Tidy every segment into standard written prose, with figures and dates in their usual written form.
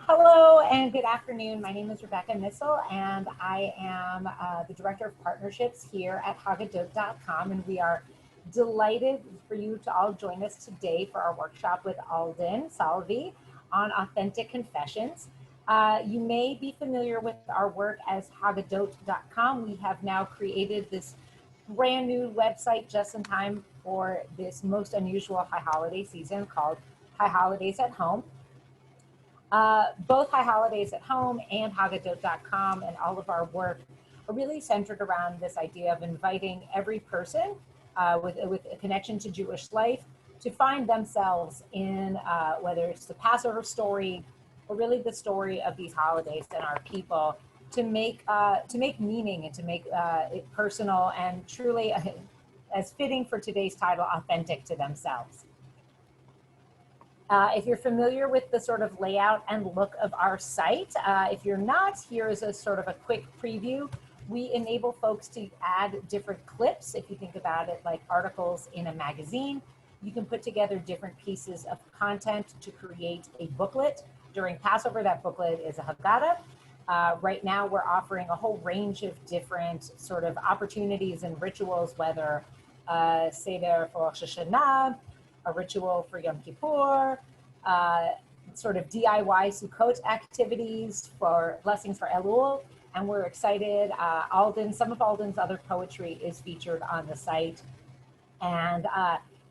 Hello and good afternoon. My name is Rebecca Nissel and I am the Director of Partnerships here at Haggadot.com, and we are delighted for you to all join us today for our workshop with Alden Solovy on authentic confessions. You may be familiar with our work as Haggadot.com. We have now created this brand new website just in time for this most unusual high holiday season called High Holidays at Home. Both High Holidays at Home and Haggadot.com and all of our work are really centered around this idea of inviting every person with a connection to Jewish life to find themselves in whether it's the Passover story or really the story of these holidays and our people, to make meaning and to make it personal and truly, as fitting for today's title, authentic to themselves. If you're familiar with the sort of layout and look of our site, if you're not, here's a sort of a quick preview. We enable folks to add different clips. If you think about it like articles in a magazine, you can put together different pieces of content to create a booklet. During Passover, that booklet is a Haggadah. Right now, we're offering a whole range of different sort of opportunities and rituals, whether Seder for Rosh Hashanah, a ritual for Yom Kippur, sort of DIY Sukkot activities for blessings for Elul. And we're excited. Some of Alden's other poetry is featured on the site. And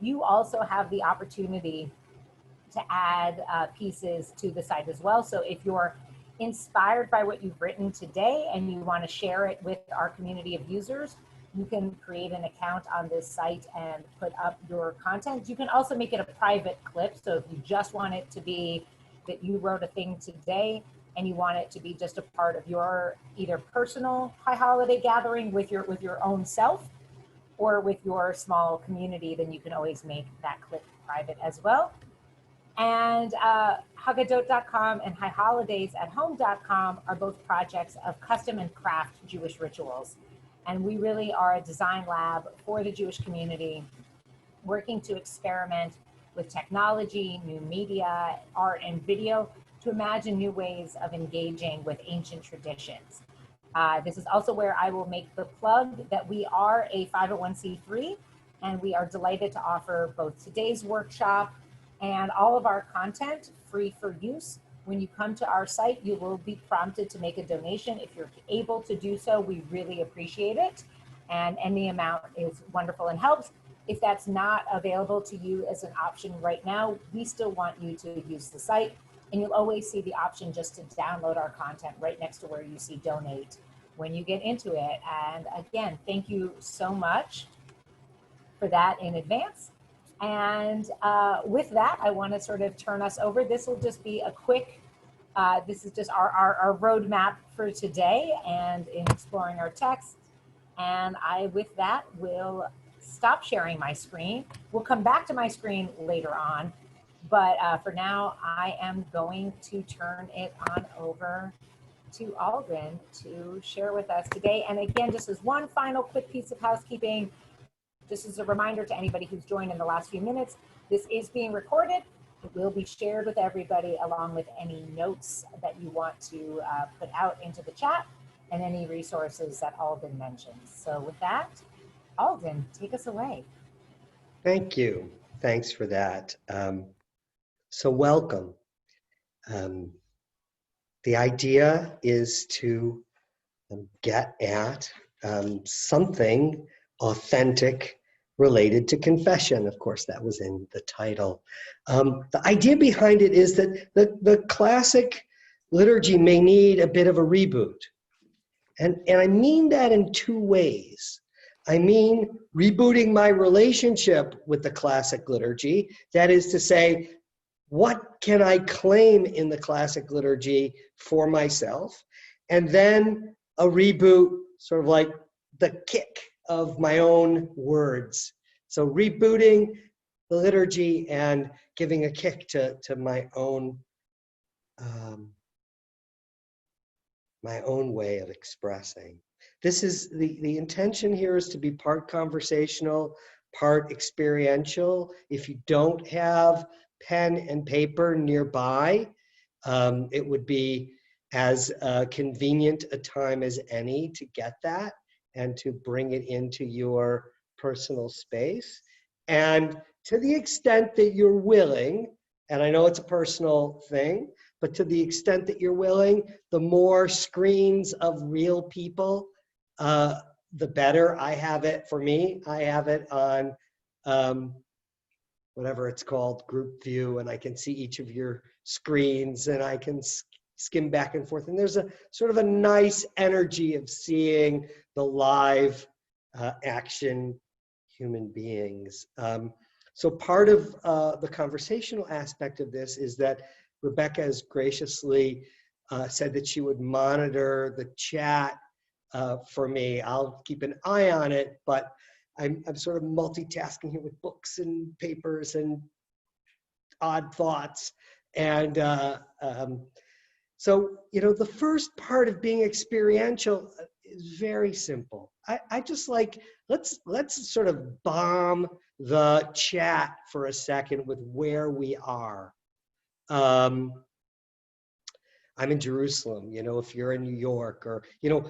you also have the opportunity to add pieces to the site as well. So if you're inspired by what you've written today and you want to share it with our community of users, you can create an account on this site and put up your content. You can also make it a private clip. So if you just want it to be that you wrote a thing today and you want it to be just a part of your either personal high holiday gathering with your own self or with your small community, then you can always make that clip private as well. And Haggadot.com and highholidaysathome.com are both projects of custom and craft Jewish rituals. And we really are a design lab for the Jewish community, working to experiment with technology, new media, art, and video to imagine new ways of engaging with ancient traditions. This is also where I will make the plug that we are a 501c3, and we are delighted to offer both today's workshop and all of our content free for use. When you come to our site, you will be prompted to make a donation. If you're able to do so, we really appreciate it. And any amount is wonderful and helps. If that's not available to you as an option right now, we still want you to use the site. And you'll always see the option just to download our content right next to where you see donate when you get into it. And again, thank you so much for that in advance. And with that, I want to sort of turn us over. This will just be a quick, this is just our roadmap for today and in exploring our text. And with that, will stop sharing my screen. We'll come back to my screen later on. But for now, I am going to turn it on over to Alden to share with us today. And again, just as one final quick piece of housekeeping, just as a reminder to anybody who's joined in the last few minutes, this is being recorded. It will be shared with everybody along with any notes that you want to put out into the chat and any resources that Alden mentions. So with that, Alden, take us away. Thank you. Thanks for that. So welcome. The idea is to get at something authentic related to confession. Of course, that was in the title. The idea behind it is that the classic liturgy may need a bit of a reboot. And I mean that in two ways. I mean rebooting my relationship with the classic liturgy. That is to say, what can I claim in the classic liturgy for myself? And then a reboot, sort of like the kick of my own words. So rebooting the liturgy and giving a kick to my own way of expressing. This is the intention here is to be part conversational, part experiential. If you don't have pen and paper nearby, It would be as convenient a time as any to get that and to bring it into your personal space. And to the extent that you're willing, and I know it's a personal thing, but to the extent that you're willing, the more screens of real people, the better. I have it, for me, I have it on whatever it's called, group view, and I can see each of your screens and I can skim back and forth. And there's a sort of a nice energy of seeing the live action human beings. So part of the conversational aspect of this is that Rebecca has graciously said that she would monitor the chat for me. I'll keep an eye on it, but I'm sort of multitasking here with books and papers and odd thoughts. And so, you know, the first part of being experiential is very simple. I just like, let's sort of bomb the chat for a second with where we are. I'm in Jerusalem, you know, if you're in New York, or, you know,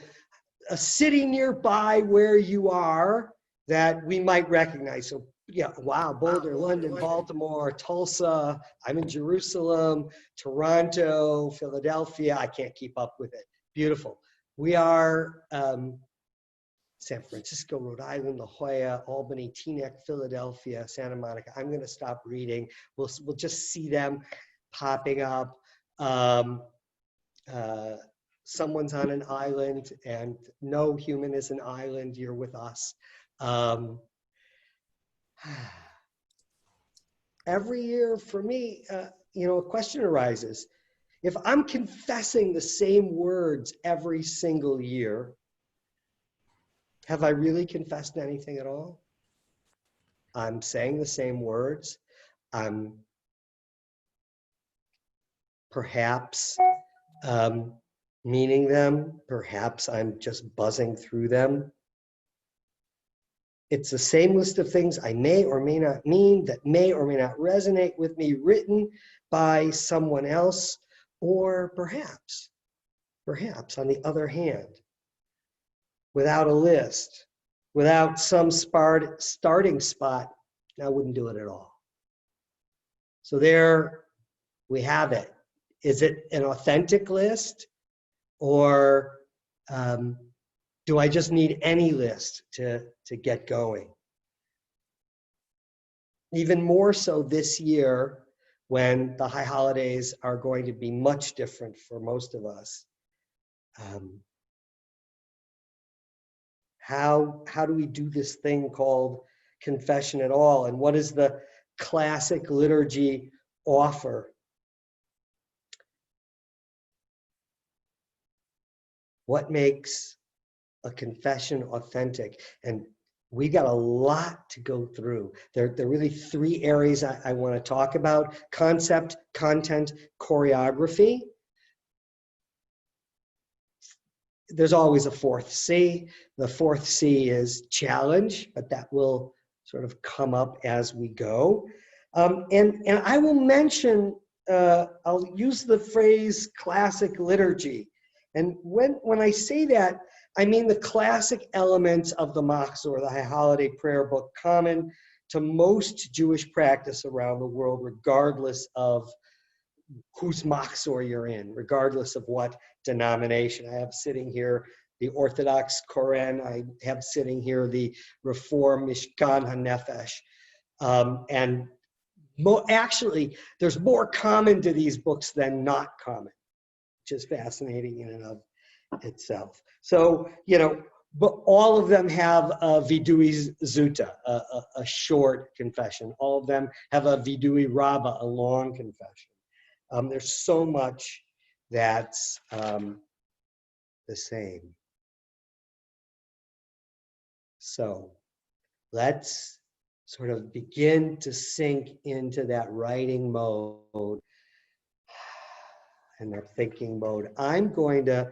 a city nearby where you are that we might recognize. So yeah, wow, Boulder, London, Baltimore, Tulsa, I'm in Jerusalem, Toronto, Philadelphia, I can't keep up with it. Beautiful. We are San Francisco, Rhode Island, La Jolla, Albany, Teaneck, Philadelphia, Santa Monica. I'm gonna stop reading. We'll just see them popping up. Someone's on an island, and no human is an island, you're with us. Every year for me, you know, a question arises. If I'm confessing the same words every single year, have I really confessed anything at all? I'm saying the same words. I'm perhaps meaning them. Perhaps I'm just buzzing through them. It's the same list of things I may or may not mean, that may or may not resonate with me, written by someone else, or perhaps on the other hand, without a list, without some starting spot, I wouldn't do it at all. So there we have it. Is it an authentic list, or do I just need any list to get going? Even more so this year, when the high holidays are going to be much different for most of us. How do we do this thing called confession at all? And what does the classic liturgy offer? What makes a confession authentic? And we got a lot to go through. There are really three areas I want to talk about: concept, content, choreography. There's always a fourth C. The fourth C is challenge, but that will sort of come up as we go. And I will mention, I'll use the phrase classic liturgy. And when I say that, I mean the classic elements of the Machzor, or the High Holiday Prayer Book, common to most Jewish practice around the world, regardless of whose Machzor you're in, regardless of what denomination. I have sitting here the Orthodox Koran. I have sitting here the Reform Mishkan HaNefesh. And actually, there's more common to these books than not common, which is fascinating in and of itself. So, you know, but all of them have a vidui zuta, a short confession. All of them have a vidui rabbah, a long confession. There's so much that's the same. So let's sort of begin to sink into that writing mode and that thinking mode. I'm going to,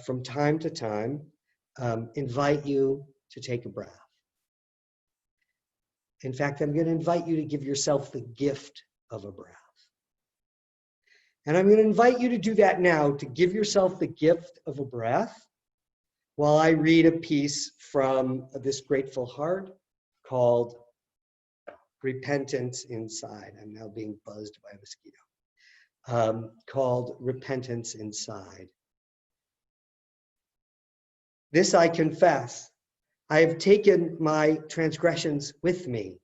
from time to time, invite you to take a breath. In fact, I'm going to invite you to give yourself the gift of a breath. And I'm going to invite you to do that now, to give yourself the gift of a breath while I read a piece from this grateful heart called Repentance Inside. I'm now being buzzed by a mosquito. Called Repentance Inside. This I confess. I have taken my transgressions with me,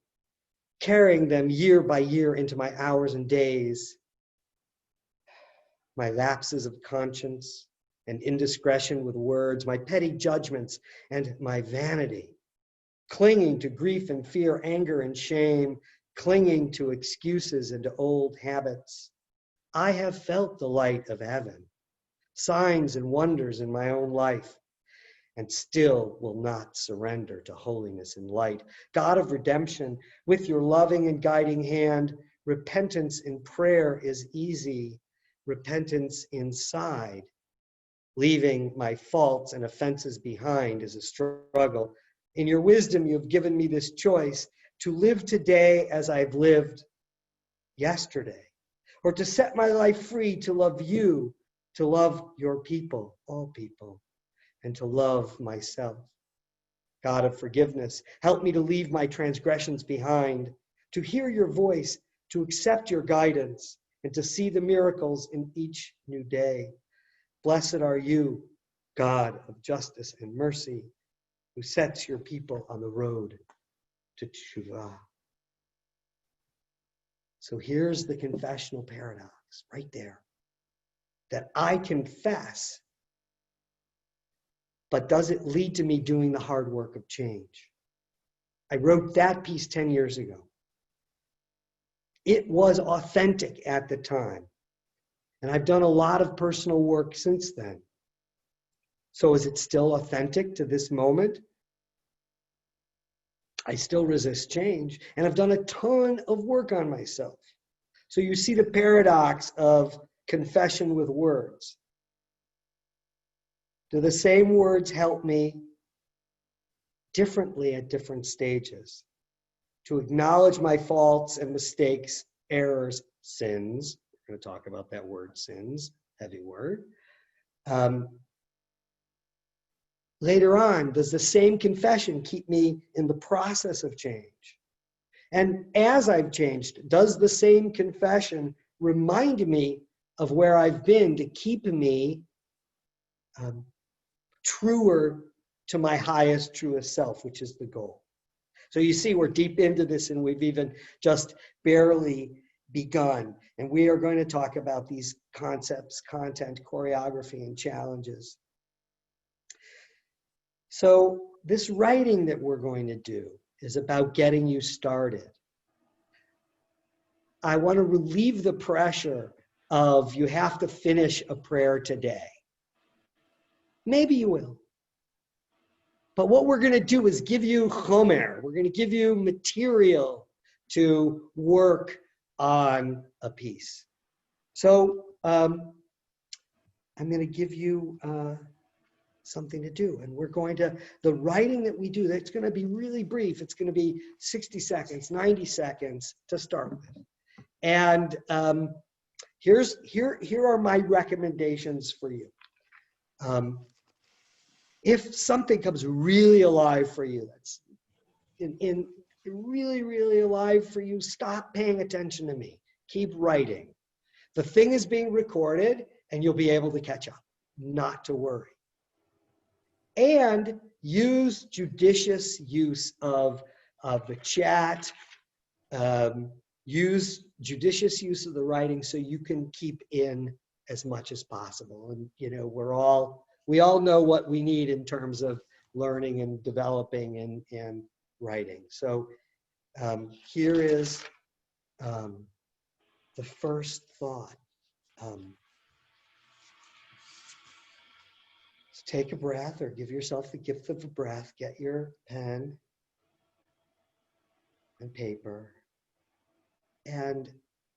carrying them year by year into my hours and days. My lapses of conscience and indiscretion with words, my petty judgments and my vanity, clinging to grief and fear, anger and shame, clinging to excuses and to old habits. I have felt the light of heaven, signs and wonders in my own life, and still will not surrender to holiness and light. God of redemption, with your loving and guiding hand, repentance in prayer is easy. Repentance inside, leaving my faults and offenses behind, is a struggle. In your wisdom, you have given me this choice to live today as I've lived yesterday, or to set my life free to love you, to love your people, all people, and to love myself. God of forgiveness, help me to leave my transgressions behind, to hear your voice, to accept your guidance, and to see the miracles in each new day. Blessed are you, God of justice and mercy, who sets your people on the road to Teshuvah. So here's the confessional paradox right there. That I confess, but does it lead to me doing the hard work of change? I wrote that piece 10 years ago. It was authentic at the time. And I've done a lot of personal work since then. So is it still authentic to this moment? I still resist change. And I've done a ton of work on myself. So you see the paradox of confession with words. Do the same words help me differently at different stages? To acknowledge my faults and mistakes, errors, sins. We're going to talk about that word, sins, heavy word. Later on, does the same confession keep me in the process of change? And as I've changed, does the same confession remind me of where I've been to keep me truer to my highest, truest self, which is the goal? So you see, we're deep into this and we've even just barely begun. And we are going to talk about these concepts, content, choreography, and challenges. So this writing that we're going to do is about getting you started. I want to relieve the pressure of you have to finish a prayer today. Maybe you will. But what we're going to do is give you chomer. We're going to give you material to work on a piece. So I'm going to give you something to do. And we're going to, the writing that we do, that's going to be really brief. It's going to be 60 seconds, 90 seconds to start with. And here are my recommendations for you. If something comes really alive for you, that's in really, really alive for you, stop paying attention to me. Keep writing. The thing is being recorded and you'll be able to catch up, not to worry. And use judicious use of the chat. Use judicious use of the writing so you can keep in as much as possible. And you know, we all know what we need in terms of learning and developing and writing. So here is the first thought. Take a breath, or give yourself the gift of a breath. Get your pen and paper. And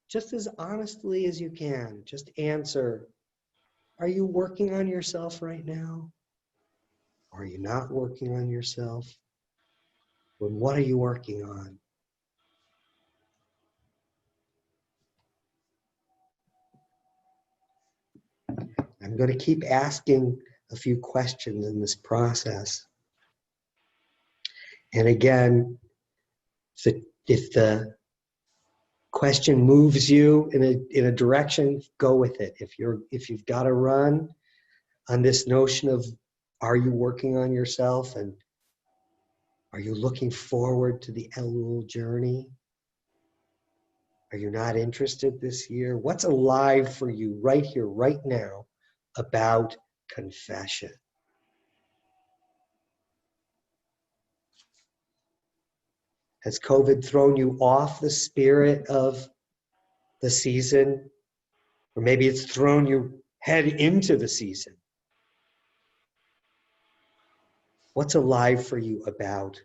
just as honestly as you can, just answer, are you working on yourself right now? Or are you not working on yourself? Then what are you working on? I'm going to keep asking a few questions in this process. And again, if the question moves you in a direction, go with it. If you've got to run on this notion of, are you working on yourself, and are you looking forward to the Elul journey? Are you not interested this year? What's alive for you right here, right now, about confession? Has COVID thrown you off the spirit of the season? Or maybe it's thrown you head into the season. What's alive for you about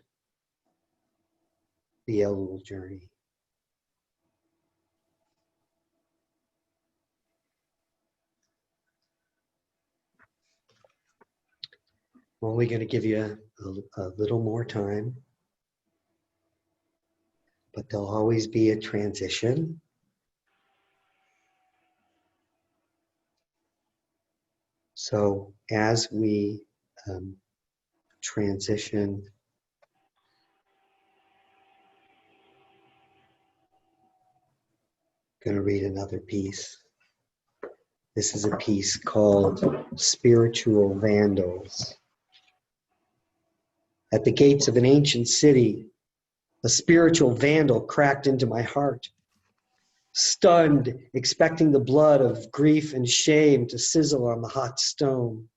the Elul journey? I'm only going to give you a little more time, but there'll always be a transition. So as we transition, I'm going to read another piece. This is a piece called Spiritual Vandals. At the gates of an ancient city, a spiritual vandal cracked into my heart. Stunned, expecting the blood of grief and shame to sizzle on the hot stone.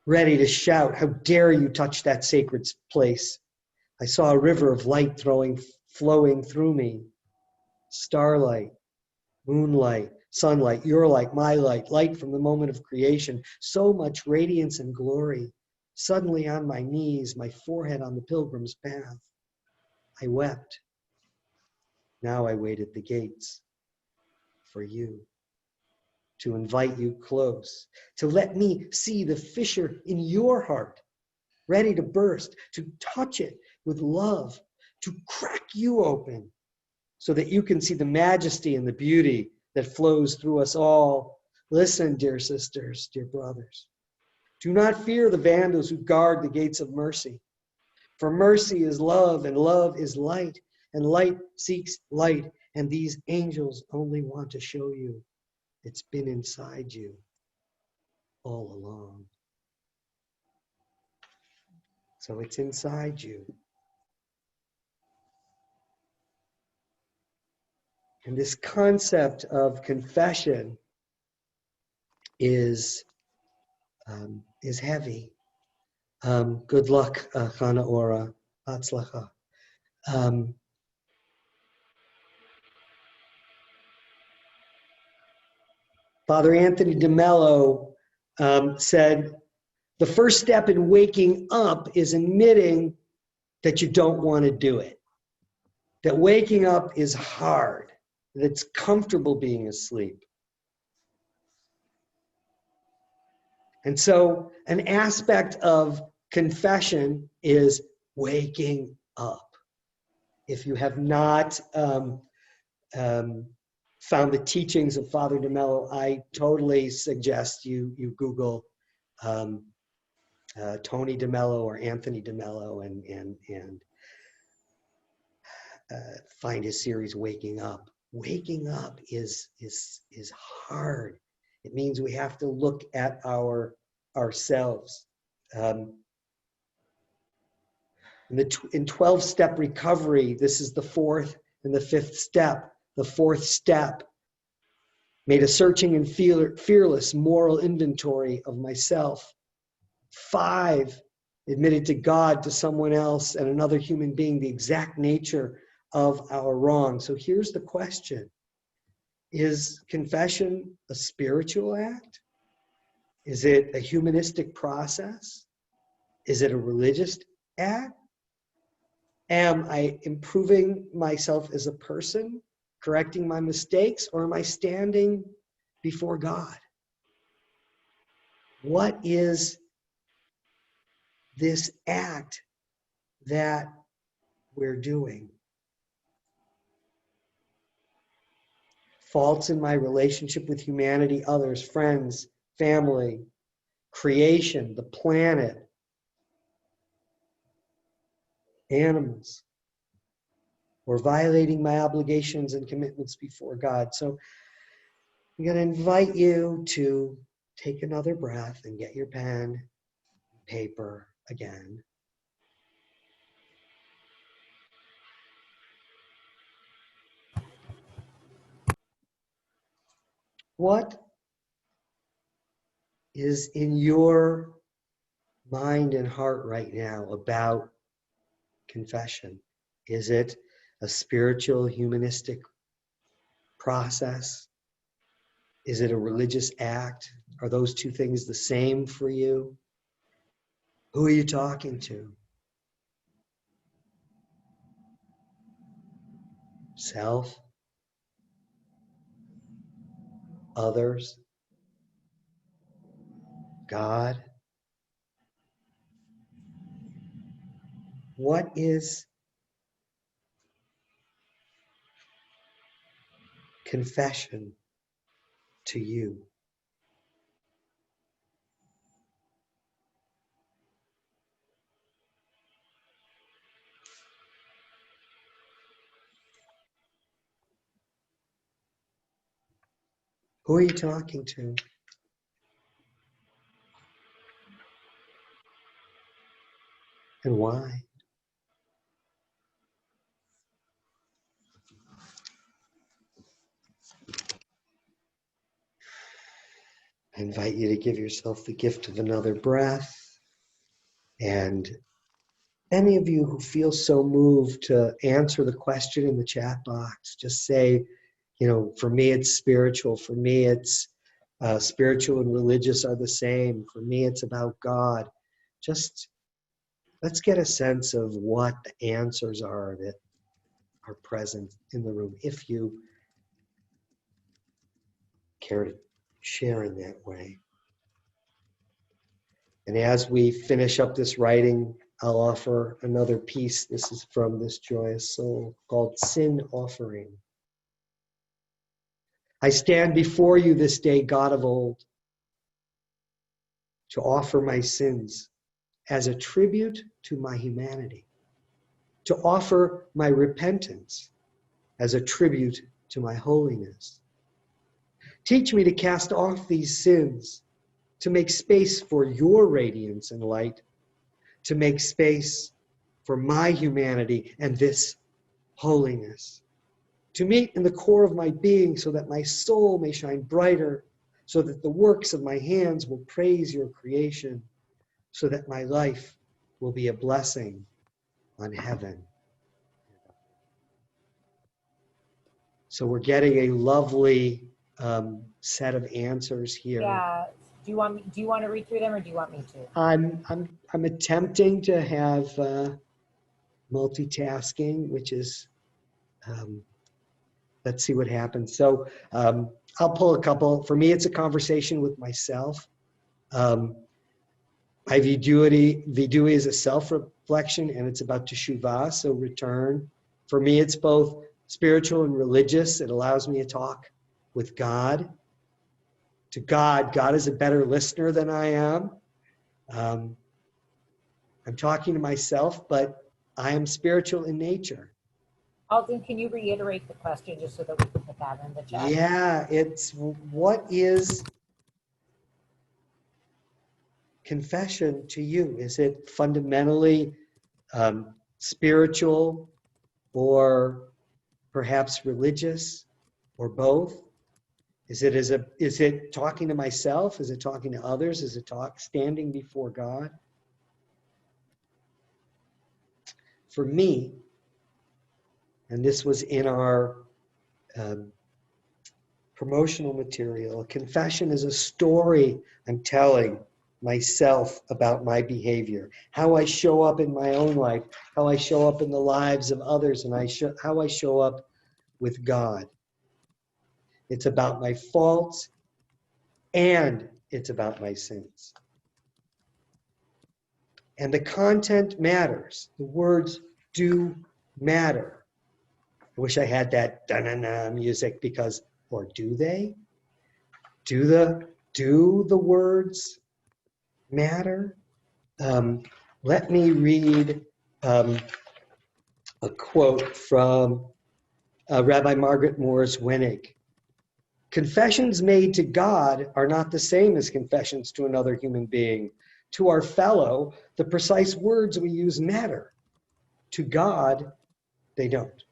Ready to shout, "How dare you touch that sacred place?" I saw a river of light flowing through me. Starlight, moonlight, sunlight, your light, my light, light from the moment of creation. So much radiance and glory. Suddenly on my knees, my forehead on the pilgrim's path. I wept. Now I wait at the gates for you, to invite you close, to let me see the fissure in your heart, ready to burst, to touch it with love, to crack you open, so that you can see the majesty and the beauty that flows through us all. Listen, dear sisters, dear brothers. Do not fear the vandals who guard the gates of mercy. For mercy is love, and love is light, and light seeks light, and these angels only want to show you it's been inside you all along. So it's inside you. And this concept of confession is heavy. Good luck, Chana Ora. Hatzlacha. Father Anthony DeMello said, the first step in waking up is admitting that you don't want to do it. That waking up is hard. That it's comfortable being asleep. And so an aspect of confession is waking up. If you have not found the teachings of Father DeMello, I totally suggest you Google Tony DeMello or Anthony DeMello and find his series Waking Up. Waking up is hard. It means we have to look at ourselves. In 12-step recovery, this is the fourth and the fifth step. The fourth step made a searching and fearless moral inventory of myself. 5, admitted to God, to someone else, and another human being the exact nature of our wrong. So here's the question. Is confession a spiritual act? Is it a humanistic process? Is it a religious act? Am I improving myself as a person, correcting my mistakes, or am I standing before God? What is this act that we're doing? faults in my relationship with humanity, others, friends, family, creation, the planet, animals, or violating my obligations and commitments before God. So I'm going to invite you to take another breath and get your pen, paper again. What is in your mind and heart right now about confession? Is it a spiritual, humanistic process? Is it a religious act? Are those two things the same for you? Who are you talking to? Self? Others? God? What is confession to you? Who are you talking to? And why? I invite you to give yourself the gift of another breath. And any of you who feel so moved to answer the question in the chat box, just say, for me it's spiritual. For me it's spiritual and religious are the same. For me it's about God. Just let's get a sense of what the answers are that are present in the room, if you care to share in that way. And as we finish up this writing, I'll offer another piece. This is from this joyous soul called Sin Offering. I stand before you this day, God of old, to offer my sins as a tribute to my humanity, to offer my repentance as a tribute to my holiness. Teach me to cast off these sins, to make space for your radiance and light, to make space for my humanity and this holiness, to meet in the core of my being so that my soul may shine brighter, so that the works of my hands will praise your creation, so that my life will be a blessing on heaven. So we're getting a lovely set of answers here. Yeah. Do you want to read through them, or do you want me to? I'm attempting to have multitasking, which is let's see what happens. So I'll pull a couple. For me, it's a conversation with myself. I vidui is a self-reflection, and it's about teshuvah, so return. For me, it's both spiritual and religious. It allows me to talk with God. To God, God is a better listener than I am. I'm talking to myself, but I am spiritual in nature. Alden, can you reiterate the question just so that we can put that in the chat? Yeah, it's what is confession to you? Is it fundamentally spiritual, or perhaps religious, or both? Is it talking to myself? Is it talking to others? Is it standing before God? For me, and this was in our promotional material, confession is a story I'm telling myself about my behavior, how I show up in my own life, how I show up in the lives of others, and how I show up with God. It's about my faults, and it's about my sins. And the content matters. The words do matter. I wish I had that da-na-na music, because or do they? Do the words matter? Let me read a quote from Rabbi Margaret Morris Wenig. Confessions made to God are not the same as confessions to another human being. To our fellow, the precise words we use matter. To God, they don't.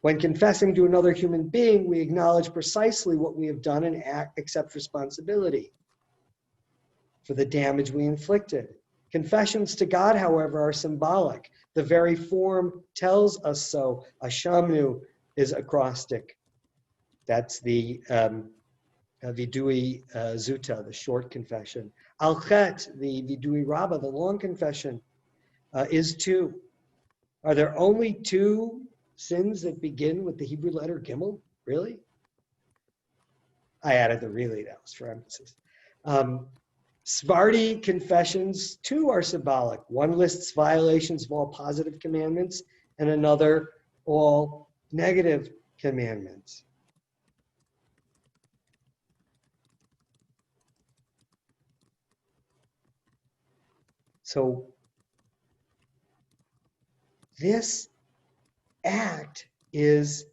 When confessing to another human being, we acknowledge precisely what we have done and accept responsibility for the damage we inflicted. Confessions to God, however, are symbolic. The very form tells us so. Ashamnu is acrostic. That's the Vidui Zuta, the short confession. Chet, the Vidui Rabbah, the long confession, is two. Are there only two sins that begin with the Hebrew letter Gimel? Really? I added the really, that was for emphasis. Sephardi confessions, too, are symbolic. One lists violations of all positive commandments, and another all negative commandments. So this act is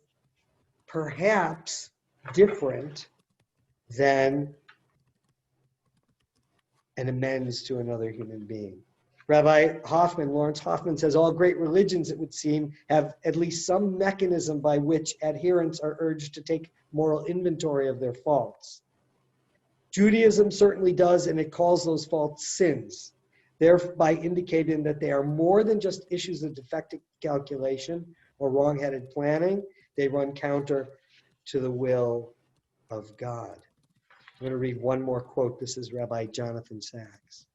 perhaps different than an amends to another human being. Rabbi Hoffman, Lawrence Hoffman, says all great religions, it would seem, have at least some mechanism by which adherents are urged to take moral inventory of their faults. Judaism certainly does, and it calls those faults sins, thereby indicating that they are more than just issues of defective calculation or wrong-headed planning. They run counter to the will of God. I'm going to read one more quote. This is Rabbi Jonathan Sachs.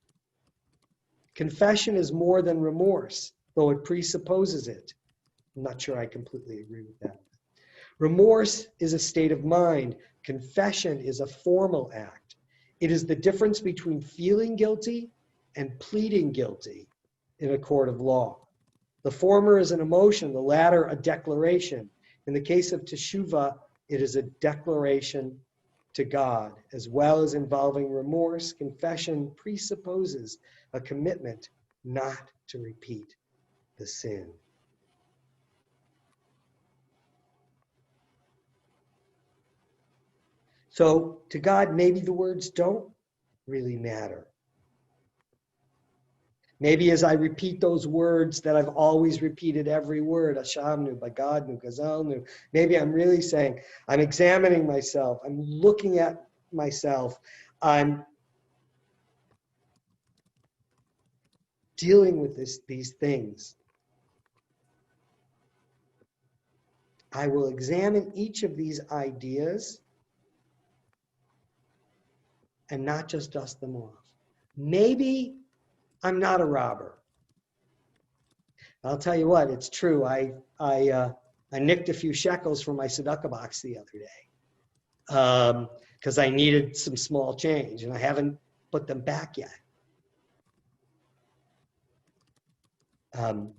Confession is more than remorse, though it presupposes it. I'm not sure I completely agree with that. Remorse is a state of mind. Confession is a formal act. It is the difference between feeling guilty and pleading guilty in a court of law. The former is an emotion, the latter a declaration. In the case of teshuvah, it is a declaration to God. As well as involving remorse, confession presupposes a commitment not to repeat the sin. So to God, maybe the words don't really matter. Maybe as I repeat those words that I've always repeated every word, Ashamnu, Bagadnu, Gazalnu, maybe I'm really saying, I'm examining myself, I'm looking at myself, I'm dealing with these things. I will examine each of these ideas and not just dust them off. Maybe I'm not a robber. I'll tell you what, it's true. I nicked a few shekels from my tzedakah box the other day because I needed some small change, and I haven't put them back yet. I'm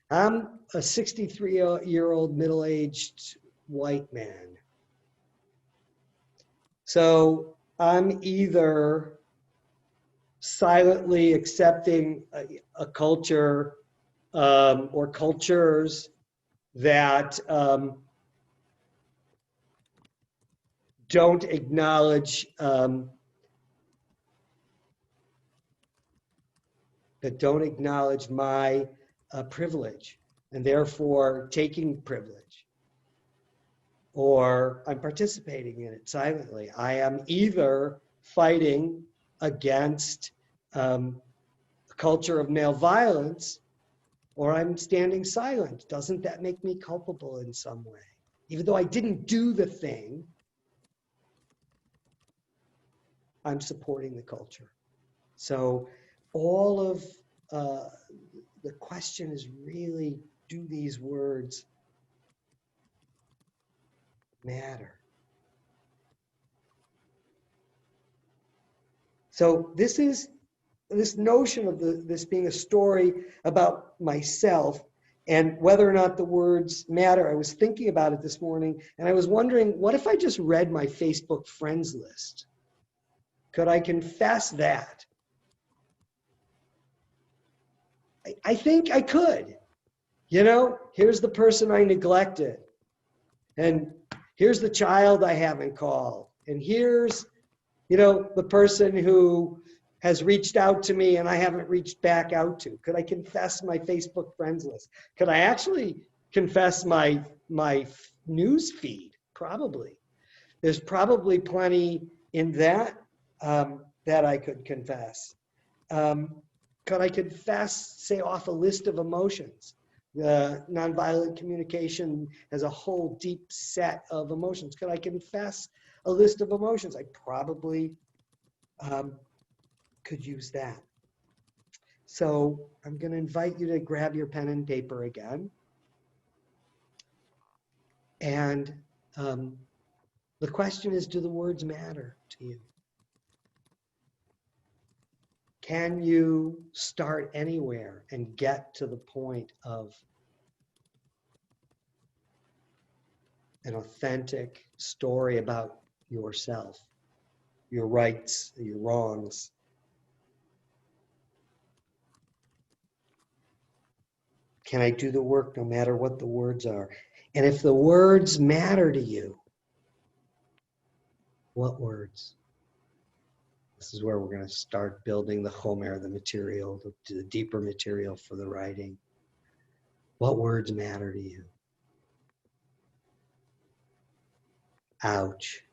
a 63-year-old middle-aged white man. So I'm either silently accepting a culture or cultures that don't acknowledge my privilege, and therefore taking privilege, or I'm participating in it silently. I am either fighting against a culture of male violence, or I'm standing silent. Doesn't that make me culpable in some way? Even though I didn't do the thing, I'm supporting the culture. So all of the question is really, do these words matter? So this notion of this being a story about myself And whether or not the words matter, I was thinking about it this morning, and I was wondering, what if I just read my Facebook friends list? Could I confess that? I think I could. You know, here's the person I neglected, and here's the child I haven't called, and here's, you know, the person who has reached out to me and I haven't reached back out to. Could I confess my Facebook friends list? Could I actually confess my news feed? Probably. There's probably plenty in that that I could confess. Could I confess, say, off a list of emotions? Nonviolent communication has a whole deep set of emotions. Could I confess a list of emotions? I probably could use that. So I'm going to invite you to grab your pen and paper again. And the question is, do the words matter to you? Can you start anywhere and get to the point of an authentic story about yourself, your rights, your wrongs? Can I do the work no matter what the words are? And if the words matter to you, what words? This is where we're going to start building the chomer, the material, the deeper material for the writing. What words matter to you? Ouch.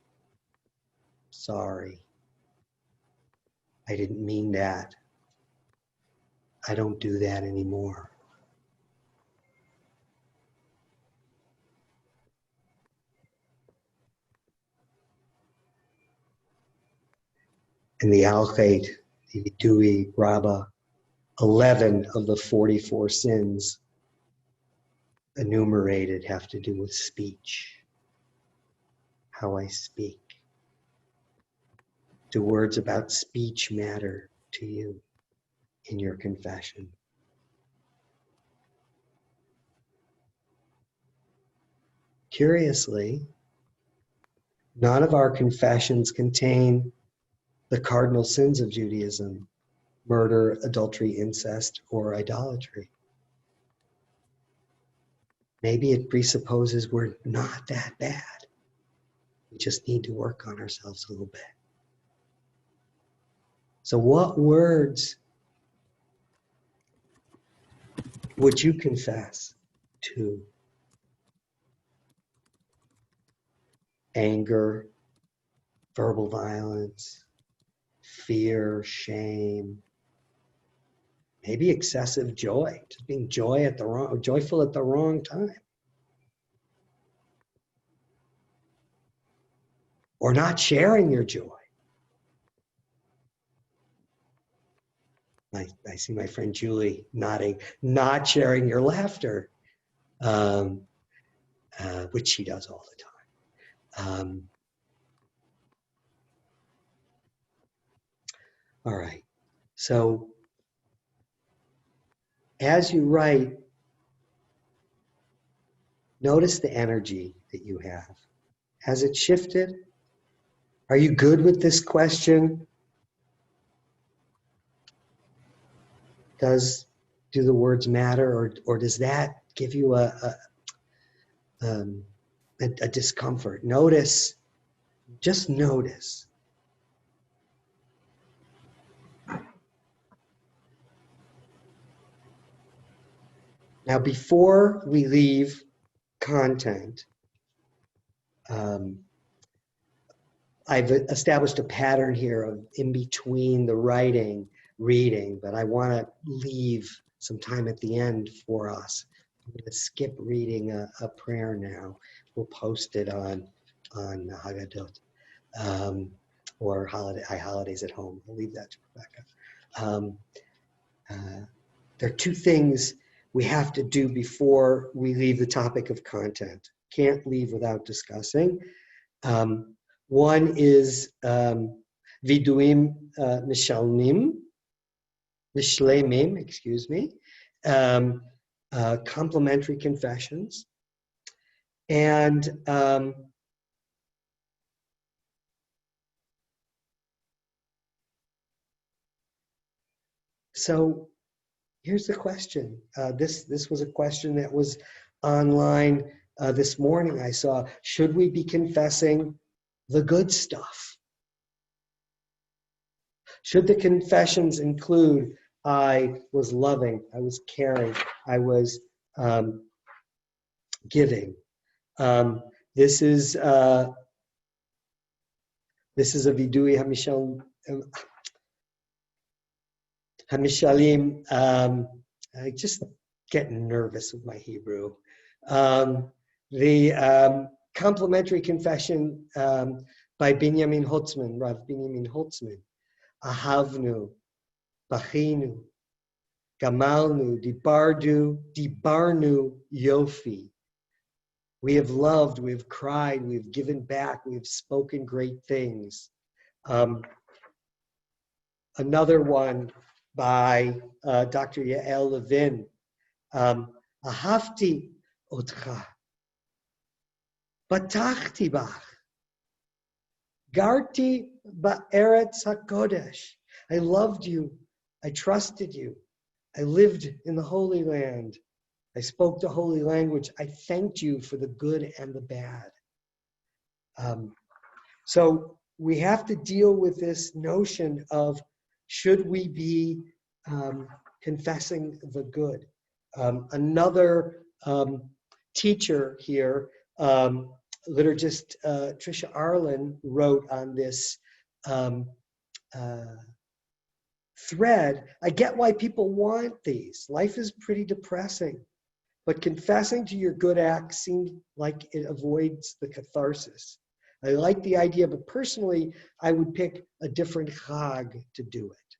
Sorry. I didn't mean that. I don't do that anymore. In the Al-Khayd, the Vidui Rabbah, 11 of the 44 sins enumerated have to do with speech, how I speak. Do words about speech matter to you in your confession? Curiously, none of our confessions contain the cardinal sins of Judaism: murder, adultery, incest, or idolatry. Maybe it presupposes we're not that bad. We just need to work on ourselves a little bit. So what words would you confess to? Anger, verbal violence, fear, shame, maybe excessive joy, just being joyful at the wrong time. Or not sharing your joy. I see my friend Julie nodding, not sharing your laughter, which she does all the time. All right, so as you write, notice the energy that you have. Has it shifted? Are you good with this question? Do the words matter, or does that give you a discomfort? Notice, just notice. Now, before we leave content, I've established a pattern here of in between the writing, reading, but I want to leave some time at the end for us. I'm going to skip reading a prayer now. We'll post it on Haggadot or holidays at home. I'll leave that to Rebecca. There are two things we have to do before we leave the topic of content. Can't leave without discussing. One is viduim mishlemim, excuse me. Complementary Confessions. And so here's the question. This was a question that was online this morning. I saw, should we be confessing the good stuff? Should the confessions include, I was loving, I was caring, I was giving? This is a vidui hamishalim. I just get nervous with my Hebrew. The Complementary Confession by Binyamin Holtzman, Rav Binyamin Holtzman. Ahavnu, Bachinu, Gamalnu, Dibarnu, Yofi. We have loved, we have cried, we have given back, we have spoken great things. Another one by Dr. Yael Levin. Ahavti otcha, batachti bach, garti ba'eretz hakodesh. I loved you, I trusted you, I lived in the Holy Land. I spoke the holy language. I thanked you for the good and the bad. So we have to deal with this notion of, should we be confessing the good? Another teacher here, liturgist Tricia Arlen, wrote on this thread. I get why people want these. Life is pretty depressing. But confessing to your good acts seems like it avoids the catharsis. I like the idea, but personally, I would pick a different chag to do it.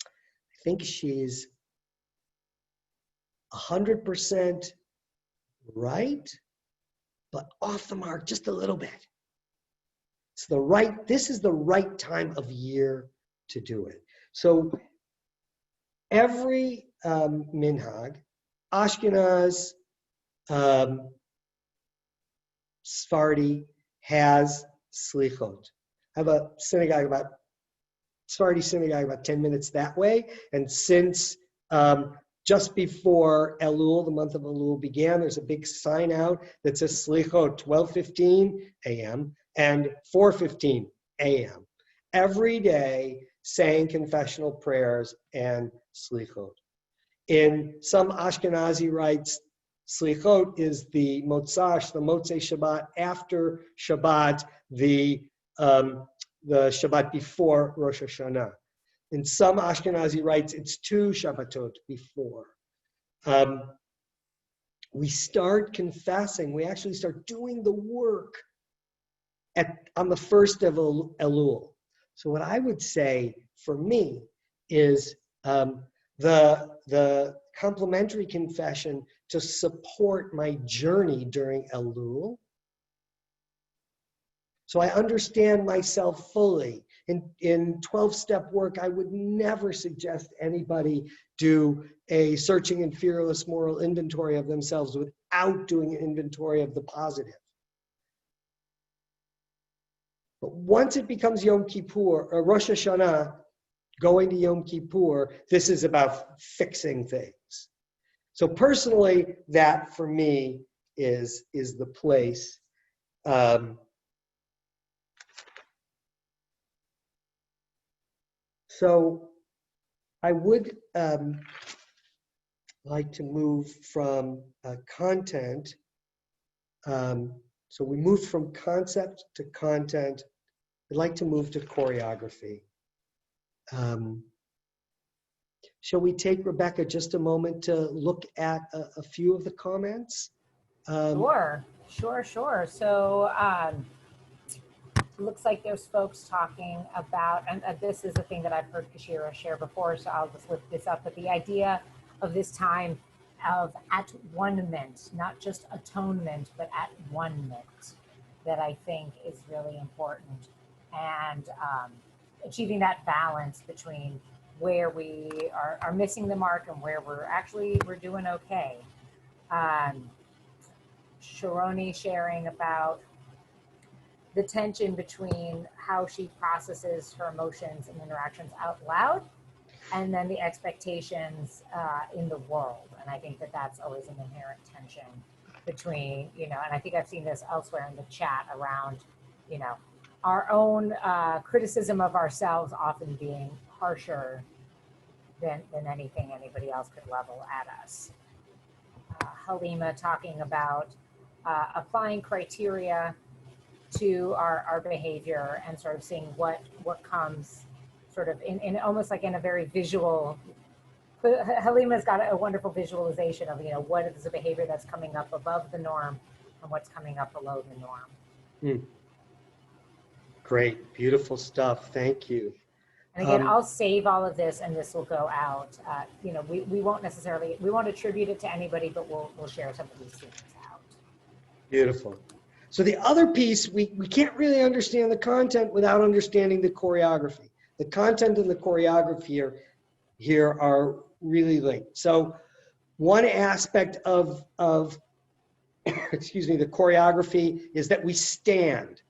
I think she's 100% right, but off the mark just a little bit. This is the right time of year to do it. So every minhag, Ashkenaz, Sephardi, has Selichot. I have a Sephardi synagogue about 10 minutes that way. And since just before Elul, the month of Elul began, there's a big sign out that says Selichot 12:15 a.m. and 4:15 a.m. Every day saying confessional prayers and Selichot. In some Ashkenazi rites, Selichot is the Motzei Shabbat after Shabbat, the Shabbat before Rosh Hashanah. In some Ashkenazi rites, it's 2 Shabbatot before. We start confessing, we actually start doing the work on the first of Elul. So what I would say for me is the complementary confession to support my journey during Elul. So I understand myself fully. In 12-step work, I would never suggest anybody do a searching and fearless moral inventory of themselves without doing an inventory of the positive. But once it becomes Yom Kippur, or Rosh Hashanah, going to Yom Kippur, this is about fixing things. So personally, that for me is the place. So I would like to move from content. So we moved from concept to content. I'd like to move to choreography. Shall we take, Rebecca, just a moment to look at a few of the comments? Sure. So it looks like there's folks talking about, and this is a thing that I've heard Kashira share before, so I'll just lift this up, but the idea of this time of at-one-ment, not just atonement, but at-one-ment, that I think is really important. And achieving that balance between where we are missing the mark and where we're doing okay. Sharoni sharing about the tension between how she processes her emotions and interactions out loud, and then the expectations in the world. And I think that that's always an inherent tension between, and I think I've seen this elsewhere in the chat around, our own criticism of ourselves often being harsher than anything anybody else could level at us. Halima talking about applying criteria to our behavior and sort of seeing what comes sort of in almost like in a very visual. Halima's got a wonderful visualization of, what is the behavior that's coming up above the norm and what's coming up below the norm. Great, beautiful stuff. Thank you. And again, I'll save all of this and this will go out. We won't necessarily, we won't attribute it to anybody, but we'll share some of these things out. Beautiful. So the other piece, we can't really understand the content without understanding the choreography. The content and the choreography here are really linked. So one aspect of excuse me, the choreography is that we stand.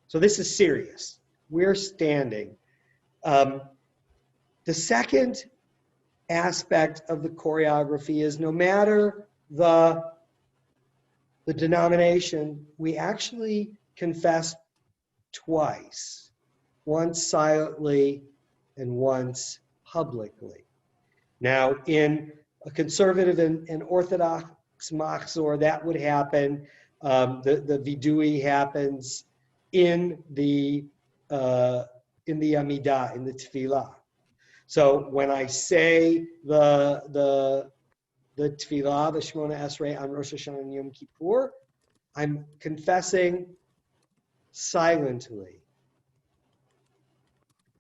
So this is serious. We're standing. The second aspect of the choreography is no matter the denomination, we actually confess twice, once silently and once publicly. Now, in a conservative and Orthodox machzor, that would happen. The vidui happens in the Amidah, in the Tefillah. So when I say the Tefillah, the Shemona Esrei on Rosh Hashanah and Yom Kippur, I'm confessing silently.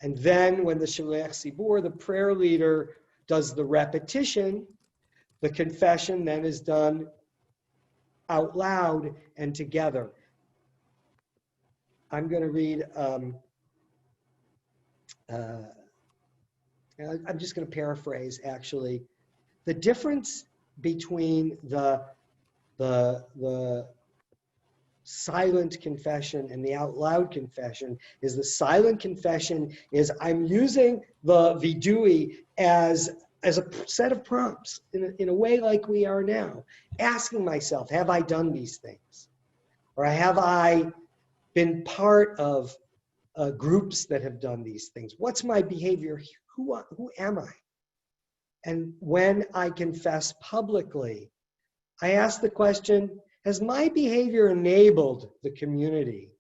And then when the Shalech Tzibur, the prayer leader, does the repetition, the confession then is done out loud and together. I'm going to read, I'm just going to paraphrase actually. The difference between the silent confession and the out loud confession is the silent confession is I'm using the vidui as a set of prompts in a way like we are now, asking myself, have I done these things? Or have I been part of groups that have done these things? What's my behavior? Who am I? And when I confess publicly, I ask the question, has my behavior enabled the community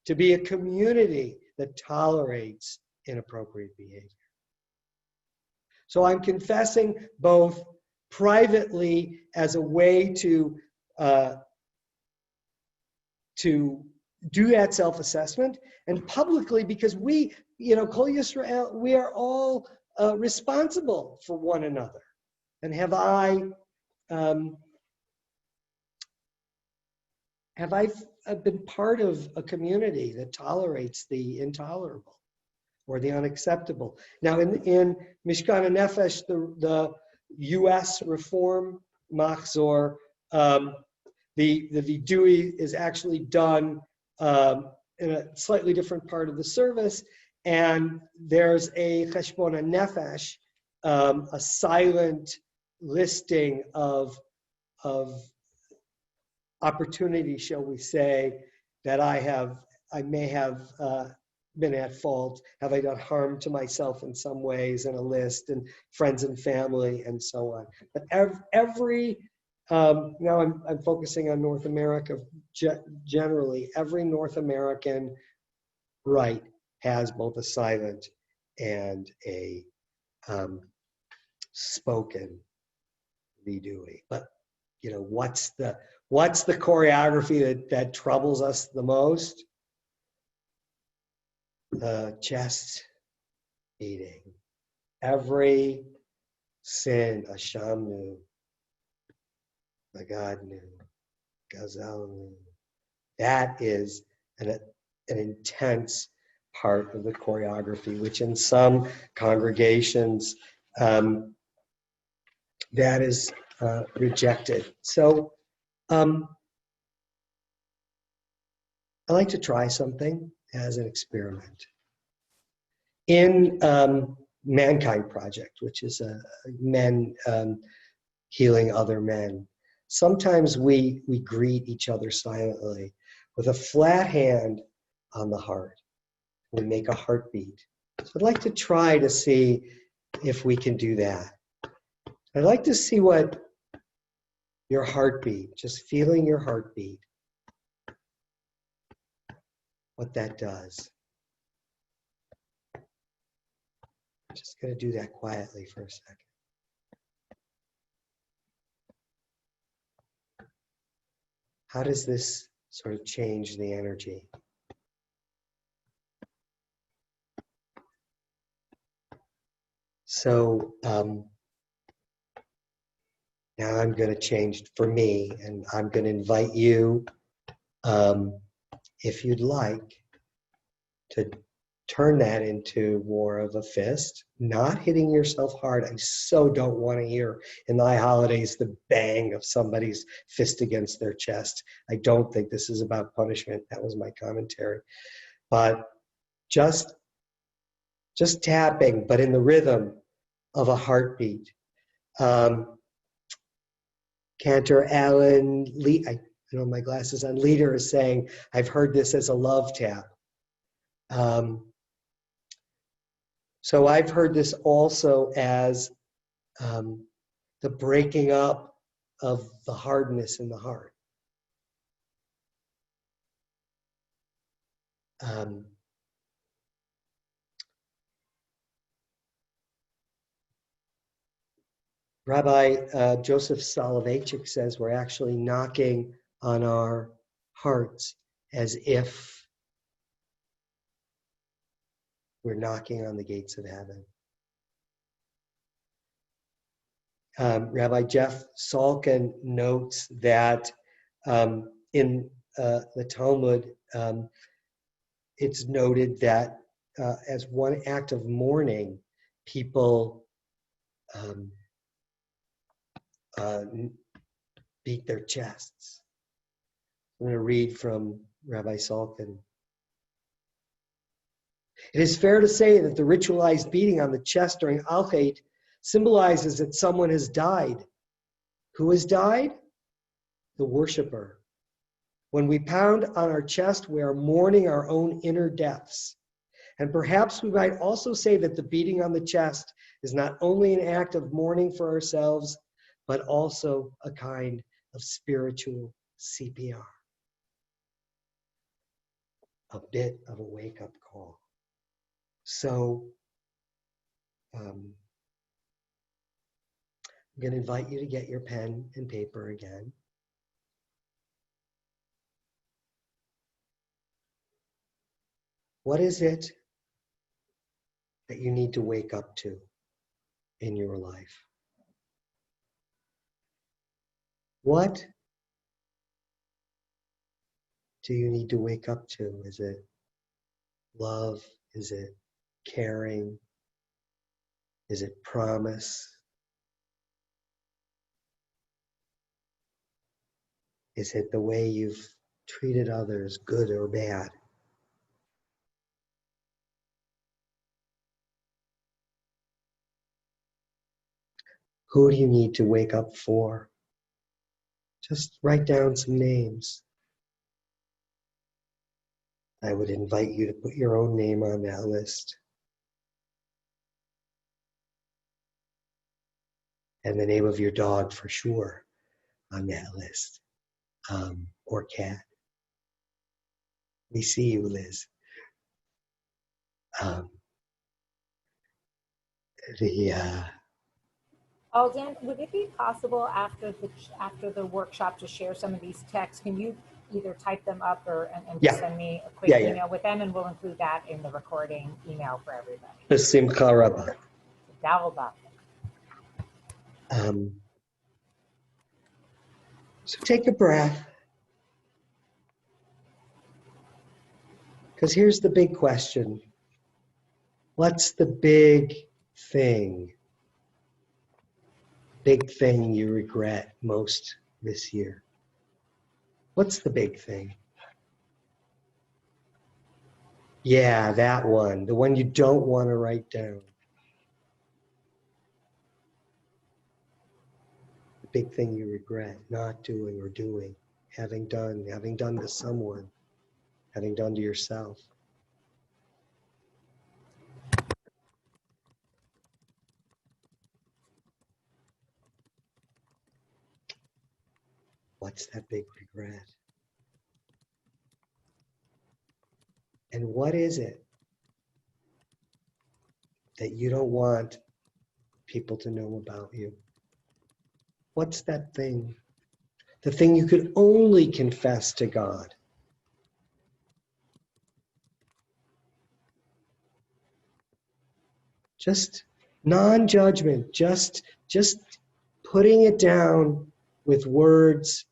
to be a community that tolerates inappropriate behavior? So I'm confessing both privately as a way to do that self-assessment, and publicly because we, Kol Yisrael, we are all responsible for one another. And have I been part of a community that tolerates the intolerable or the unacceptable? Now, in Mishkan HaNefesh, the U.S. Reform Machzor, the vidui is actually done in a slightly different part of the service, and there's a cheshbon nefesh, a silent listing of opportunity, shall we say, that I may have been at fault. Have I done harm to myself in some ways? And a list, and friends and family, and so on. But every now I'm focusing on North America generally. Every North American rite has both a silent and a spoken vidui. But what's the choreography that troubles us the most? The chest beating. Every sin, Ashamnu, Magadnu, Gazalnu. That is an intense part of the choreography, which in some congregations that is rejected. So I like to try something as an experiment. In Mankind Project, which is a men healing other men, sometimes we greet each other silently with a flat hand on the heart. We make a heartbeat. So I'd like to try to see if we can do that. I'd like to see what your heartbeat, just feeling your heartbeat, what that does. Just going to do that quietly for a second. How does this sort of change the energy? So now I'm going to change for me, and I'm going to invite you, if you'd like, to turn that into more of a fist, not hitting yourself hard. I so don't want to hear in the high holidays the bang of somebody's fist against their chest. I don't think this is about punishment. That was my commentary. But just tapping, but in the rhythm of a heartbeat. Cantor Allen, I don't have my glasses on, leader is saying, I've heard this as a love tap. So I've heard this also as the breaking up of the hardness in the heart. Rabbi Joseph Solovychik says we're actually knocking on our hearts as if we're knocking on the gates of heaven. Rabbi Jeff Salkin notes that in the Talmud, it's noted that as one act of mourning, people beat their chests. I'm going to read from Rabbi Salkin. It is fair to say that the ritualized beating on the chest during Al-Khayd symbolizes that someone has died. Who has died? The worshiper. When we pound on our chest, we are mourning our own inner deaths. And perhaps we might also say that the beating on the chest is not only an act of mourning for ourselves, but also a kind of spiritual CPR. A bit of a wake-up call. So I'm going to invite you to get your pen and paper again. What is it that you need to wake up to in your life? What do you need to wake up to? Is it love? Is it caring? Is it promise? Is it the way you've treated others, good or bad? Who do you need to wake up for? Just write down some names. I would invite you to put your own name on that list. And the name of your dog for sure on that list. Or cat. We see you, Liz. Alden, would it be possible after the workshop to share some of these texts? Can you either type them up or and just send me a quick email with them, and we'll include that in the recording email for everybody. B'simcha rabba. So take a breath. Because here's the big question. What's the big thing? Big thing you regret most this year? What's the big thing? Yeah, that one. The one you don't want to write down. The big thing you regret not doing or doing, having done to someone, having done to yourself. What's that big regret? And what is it that you don't want people to know about you? What's that thing? The thing you could only confess to God. Just non-judgment, just putting it down with words.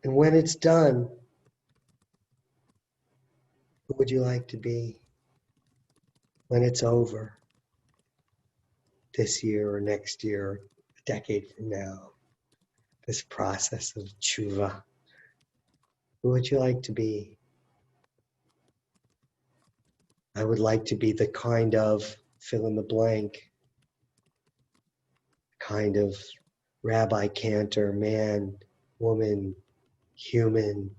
And when it's done, who would you like to be when it's over this year or next year, or a decade from now? This process of tshuva. Who would you like to be? I would like to be the kind of fill in the blank, kind of rabbi, cantor, man, woman, human.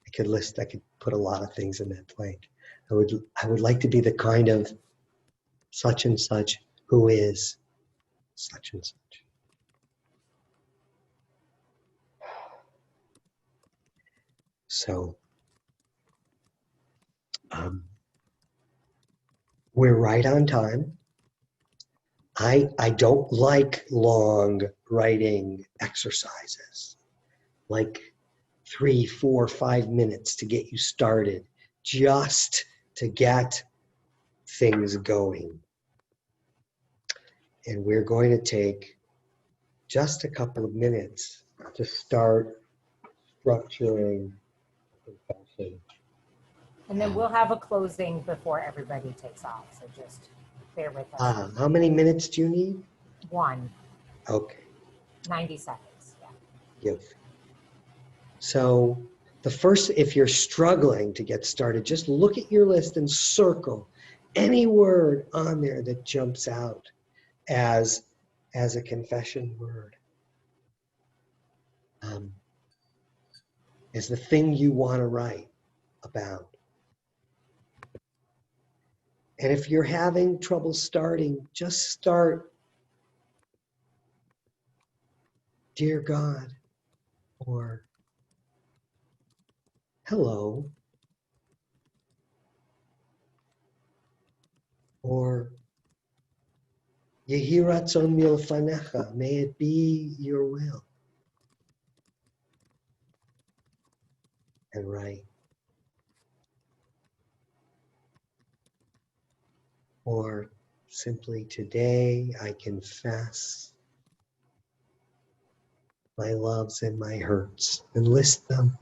I could put a lot of things in that blank. I would like to be the kind of such and such who is such and such. So we're right on time. I don't like long writing exercises, like 3, 4, 5 minutes to get you started, just to get things going. And we're going to take just a couple of minutes to start structuring confession. And then we'll have a closing before everybody takes off. So just bear with us. How many minutes do you need? 1, Okay. 90 seconds. Yeah. Give. So the first, if you're struggling to get started, just look at your list and circle any word on there that jumps out as a confession word. As the thing you want to write about. And if you're having trouble starting, just start, Dear God, or hello, or Yehi ratzon milfanecha, may it be your will. And write. Or simply, today I confess my loves and my hurts, and list them.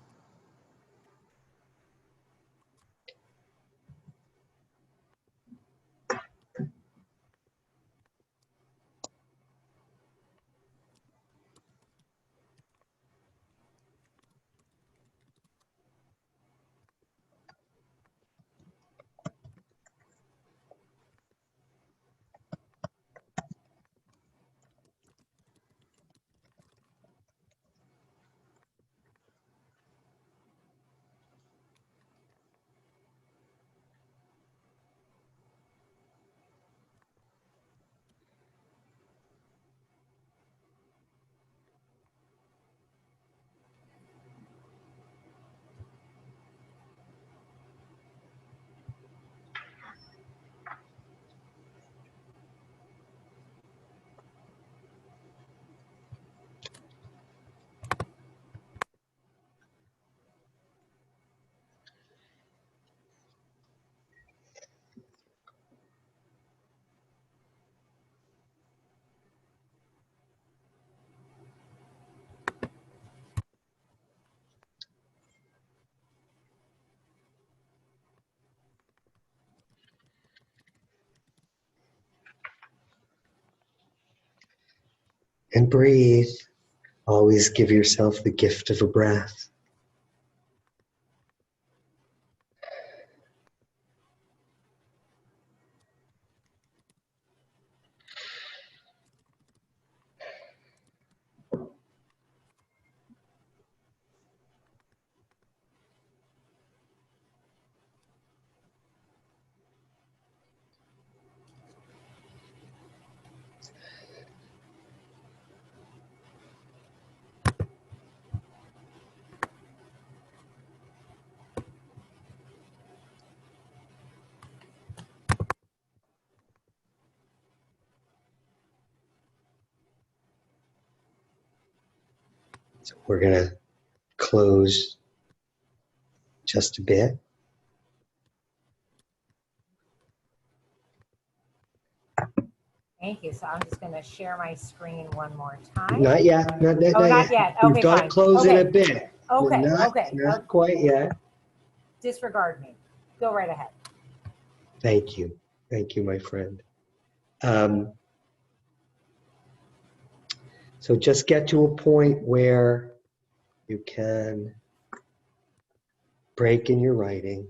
And breathe. Always give yourself the gift of a breath. So we're going to close just a bit. Thank you. So I'm just going to share my screen one more time. Not yet. Not yet. We've Okay, got fine. to close in Okay. a bit. Okay. Not quite yet. Disregard me. Go right ahead. Thank you. Thank you, my friend. So just get to a point where you can break in your writing.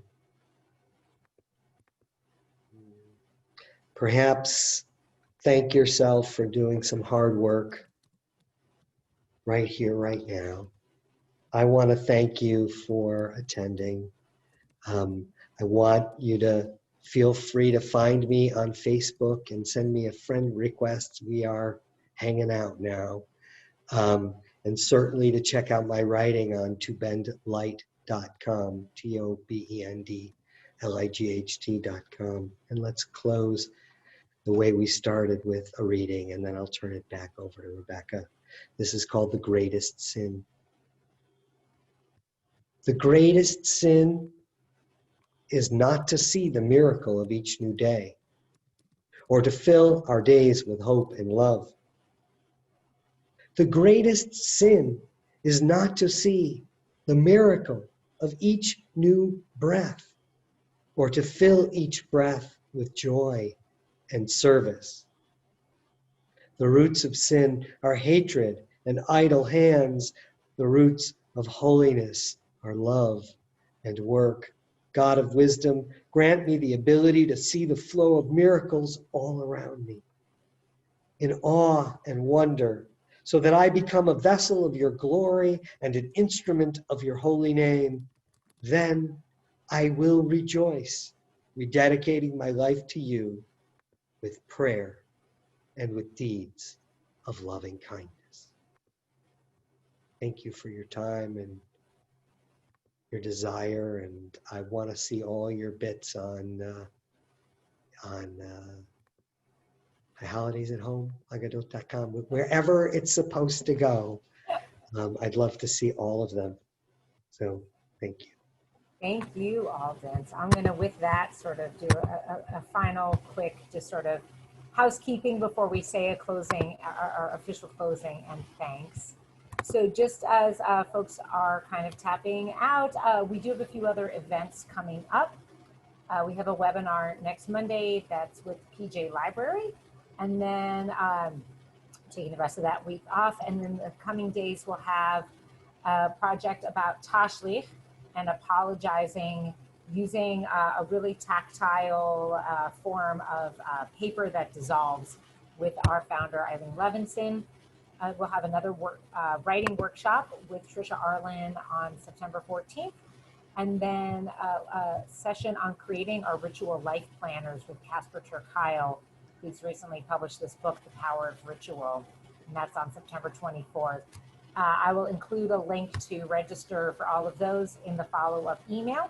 Perhaps thank yourself for doing some hard work right here, right now. I want to thank you for attending. I want you to feel free to find me on Facebook and send me a friend request. We are hanging out now. And certainly to check out my writing on tobendlight.com, tobendlight.com. And let's close the way we started with a reading, and then I'll turn it back over to Rebecca. This is called The Greatest Sin. The greatest sin is not to see the miracle of each new day, or to fill our days with hope and love. The greatest sin is not to see the miracle of each new breath, or to fill each breath with joy and service. The roots of sin are hatred and idle hands. The roots of holiness are love and work. God of wisdom, grant me the ability to see the flow of miracles all around me in awe and wonder, so that I become a vessel of your glory and an instrument of your holy name. Then I will rejoice, rededicating my life to you with prayer and with deeds of loving kindness. Thank you for your time and your desire, and I want to see all your bits on My Holidays at Home, agadot.com, wherever it's supposed to go. I'd love to see all of them. So thank you. Thank you, Alden. So I'm going to, with that, sort of do a final quick, just sort of housekeeping before we say a closing, our official closing and thanks. So just as folks are kind of tapping out, we do have a few other events coming up. We have a webinar next Monday that's with PJ Library, and then taking the rest of that week off. And then the coming days we'll have a project about Tashlich and apologizing using a really tactile form of paper that dissolves with our founder, Eileen Levinson. We'll have another writing workshop with Trisha Arlen on September 14th. And then a session on creating our ritual life planners with Casper ter Kuile, who's recently published this book, The Power of Ritual, and that's on September 24th. I will include a link to register for all of those in the follow-up email.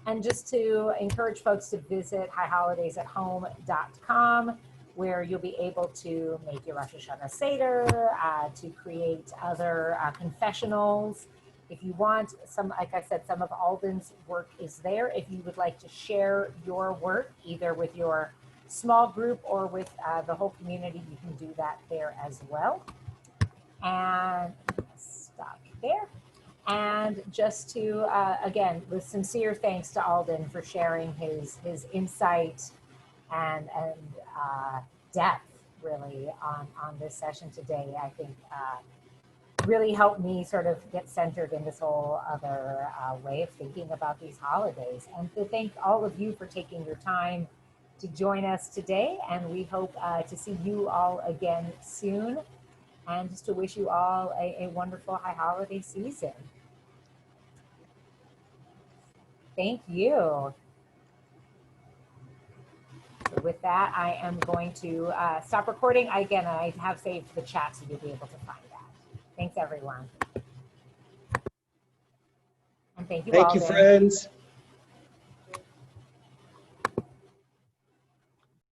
And just to encourage folks to visit highholidaysathome.com, where you'll be able to make your Rosh Hashanah Seder, to create other confessionals. If you want some, like I said, some of Alden's work is there. If you would like to share your work, either with your small group or with the whole community, you can do that there as well. And stop there. And just to, again, with sincere thanks to Alden for sharing his insight and depth really on this session today. I think really helped me sort of get centered in this whole other way of thinking about these holidays. And to thank all of you for taking your time to join us today. And we hope to see you all again soon. And just to wish you all a wonderful high holiday season. Thank you. So with that, I am going to stop recording. Again, I have saved the chat so you'll be able to find that. Thanks, everyone. And thank you, Thank you, Alden. friends.